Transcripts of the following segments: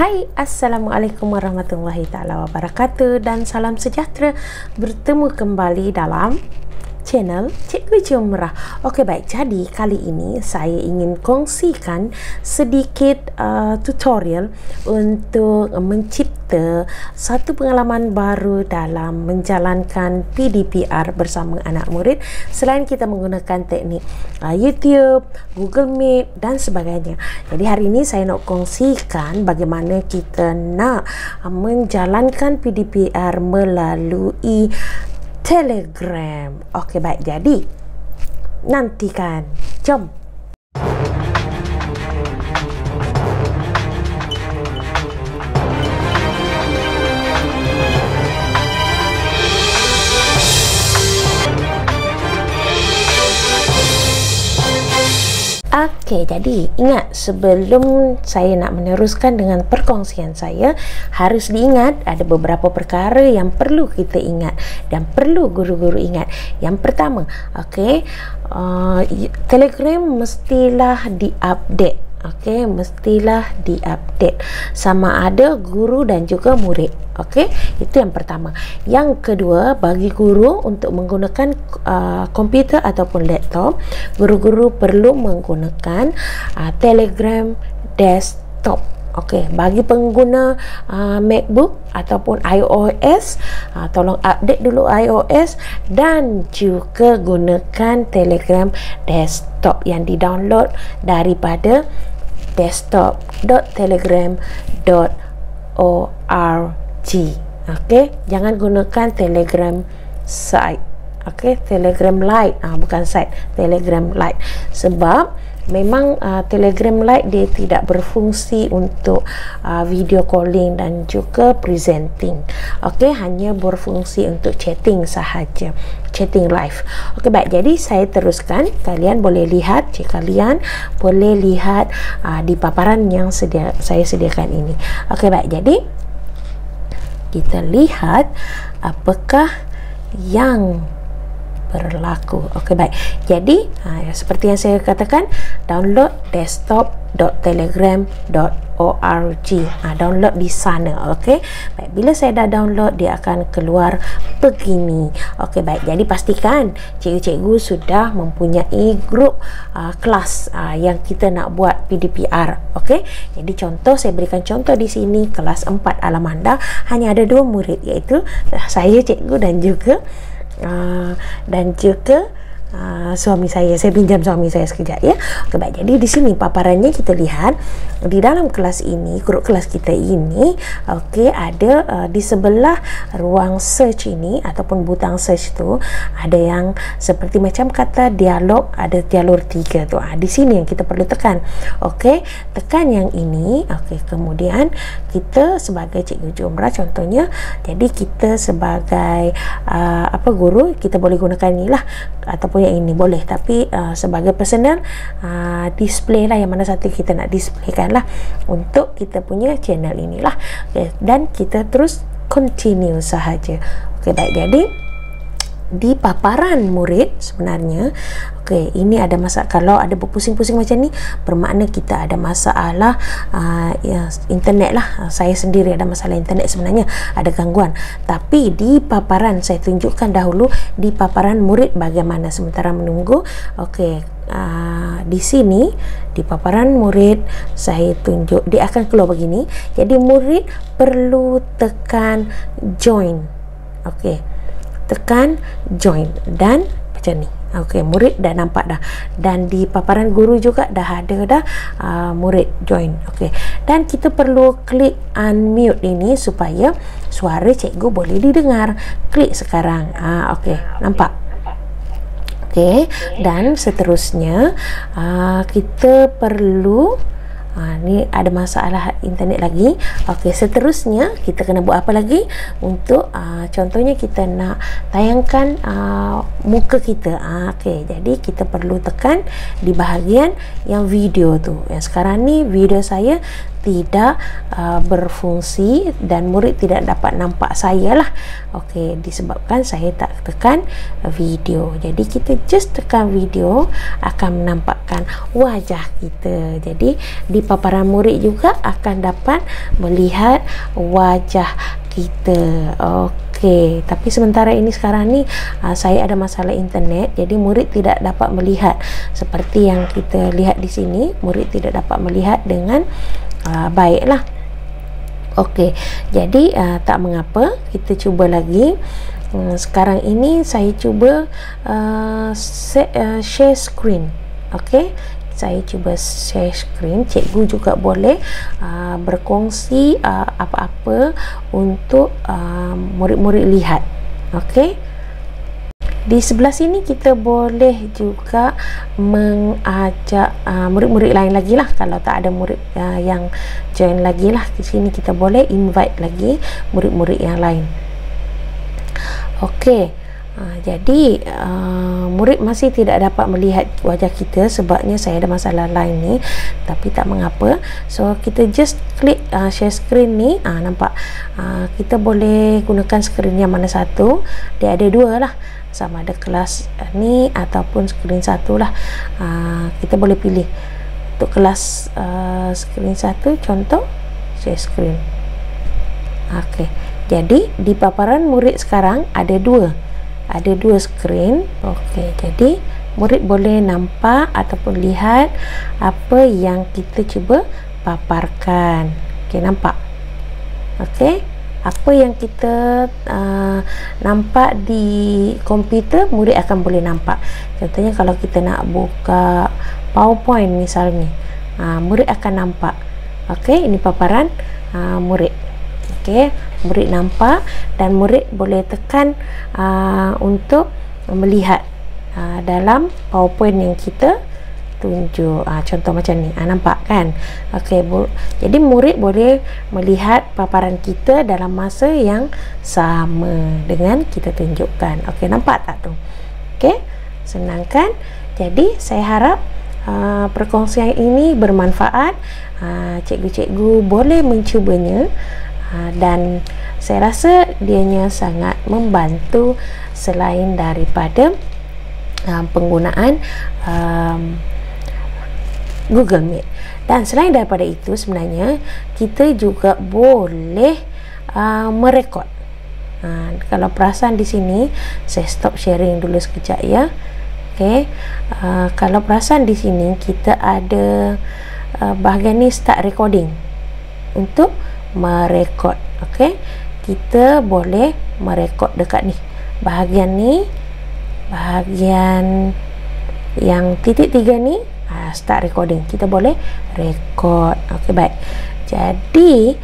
Hai, Assalamualaikum warahmatullahi taala wabarakatuh dan salam sejahtera. Bertemu kembali dalam channel Cikgu Jumrah. Okey, baik. Jadi kali ini saya ingin kongsikan sedikit tutorial untuk mencipta satu pengalaman baru dalam menjalankan PDPR bersama anak murid selain kita menggunakan teknik YouTube, Google Meet dan sebagainya. Jadi hari ini saya nak kongsikan bagaimana kita nak menjalankan PDPR melalui Telegram. Okey, baik. Jadi nantikan. Jom. Okey, jadi ingat, sebelum saya nak meneruskan dengan perkongsian saya, harus diingat ada beberapa perkara yang perlu kita ingat dan perlu guru-guru ingat. Yang pertama, okey, Telegram mestilah diupdate. Okey, mestilah diupdate sama ada guru dan juga murid. Okey, itu yang pertama. Yang kedua, bagi guru untuk menggunakan komputer ataupun laptop, guru-guru perlu menggunakan Telegram desktop. Okey, bagi pengguna MacBook ataupun iOS, tolong update dulu iOS dan juga gunakan Telegram desktop yang di-download daripada desktop.telegram.org. Okey, jangan gunakan Telegram site. Okey, Telegram Lite, bukan site, Telegram Lite, sebab memang Telegram Lite dia tidak berfungsi untuk video calling dan juga presenting. Okey, hanya berfungsi untuk chatting sahaja, chatting live. Okey, baik. Jadi saya teruskan. Kalian boleh lihat, kalian boleh lihat di paparan yang saya sediakan ini. Okey, baik. Jadi kita lihat apakah yang berlaku. Okey, baik. Jadi seperti yang saya katakan, download desktop.telegram.org. Download di sana. Okey, baik. Bila saya dah download, dia akan keluar begini. Okey, baik. Jadi pastikan cikgu-cikgu sudah mempunyai grup kelas yang kita nak buat PDPR. Okey, jadi contoh, saya berikan contoh di sini, kelas 4 Alamanda hanya ada 2 murid, iaitu saya, cikgu dan juga suami saya. Saya pinjam suami saya sekejap, ya. Okey, baik. Jadi di sini paparannya kita lihat di dalam kelas ini, grup kelas kita ini, okey, ada di sebelah ruang search ini ataupun butang search tu ada yang seperti macam kata dialog, ada jalur 3 tu. Di sini yang kita perlu tekan. Okey, tekan yang ini. Okey, kemudian kita sebagai Cikgu Jumrah contohnya, jadi kita sebagai guru, kita boleh gunakan inilah ataupun yang ini boleh, tapi sebagai personal display lah, yang mana satu kita nak displaykan lah untuk kita punya channel inilah. Okay, dan kita terus continue sahaja. Okey, baik. Jadi di paparan murid sebenarnya, okey, ini ada masalah. Kalau ada berpusing-pusing macam ni, bermakna kita ada masalah internet lah. Saya sendiri ada masalah internet sebenarnya, ada gangguan. Tapi di paparan saya tunjukkan dahulu di paparan murid bagaimana sementara menunggu. Okey, di sini di paparan murid saya tunjuk, dia akan keluar begini. Jadi murid perlu tekan join. Okey, tekan join dan macam ni. Okey, murid dah nampak dah, dan di paparan guru juga dah ada murid join. Okey, dan kita perlu klik unmute ini supaya suara cikgu boleh didengar. Klik sekarang. Okey, nampak? Okey, dan seterusnya kita perlu ni ada masalah internet lagi. Okey, seterusnya kita kena buat apa lagi untuk contohnya kita nak tayangkan muka kita. Okey, jadi kita perlu tekan di bahagian yang video tu. Yang sekarang ni video saya tidak berfungsi dan murid tidak dapat nampak saya lah. Okey, disebabkan saya tak tekan video. Jadi kita just tekan video akan menampakkan wajah kita. Jadi di paparan murid juga akan dapat melihat wajah kita. Okey, tapi sementara ini sekarang ni saya ada masalah internet, jadi murid tidak dapat melihat seperti yang kita lihat di sini. Murid tidak dapat melihat dengan baiklah. Okey, jadi tak mengapa, kita cuba lagi. Sekarang ini saya cuba share screen. Okey, saya cuba share screen. Cikgu juga boleh berkongsi apa-apa untuk murid-murid lihat. Okey, di sebelah sini kita boleh juga mengajak murid-murid lain lagi lah. Kalau tak ada murid yang join lagi lah, di sini kita boleh invite lagi murid-murid yang lain. Okey, jadi murid masih tidak dapat melihat wajah kita sebabnya saya ada masalah lain ni, tapi tak mengapa. So kita just klik share screen ni. Nampak kita boleh gunakan skrin yang mana satu. Dia ada dua lah, sama ada kelas ni ataupun skrin satu lah. Kita boleh pilih untuk kelas skrin satu, contoh share screen. Okey, jadi di paparan murid sekarang ada dua skrin. Okey, jadi murid boleh nampak ataupun lihat apa yang kita cuba paparkan. Okey, nampak? Okey, apa yang kita nampak di komputer, murid akan boleh nampak. Contohnya kalau kita nak buka PowerPoint misalnya, murid akan nampak. Okey, ini paparan murid. Okey, murid nampak dan murid boleh tekan untuk melihat dalam PowerPoint yang kita tunjuk. Contoh macam ni, nampak kan? Okey, jadi murid boleh melihat paparan kita dalam masa yang sama dengan kita tunjukkan. Okey, nampak tak tu? Okey, senang kan? Jadi saya harap perkongsian ini bermanfaat. Cikgu-cikgu boleh mencubanya. Dan saya rasa dianya sangat membantu selain daripada penggunaan Google Meet. Dan selain daripada itu, sebenarnya kita juga boleh merekod. Kalau perasan di sini, saya stop sharing dulu sekejap ya. Okey, kalau perasan di sini kita ada bahagian ni start recording untuk merekod. Okey, kita boleh merekod dekat ni, bahagian yang titik 3 ni, start recording. Kita boleh rekod. Okey, baik. Jadi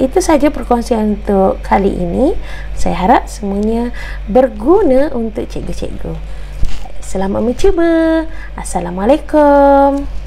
itu saja perkongsian untuk kali ini. Saya harap semuanya berguna untuk cikgu-cikgu. Selamat mencuba. Assalamualaikum.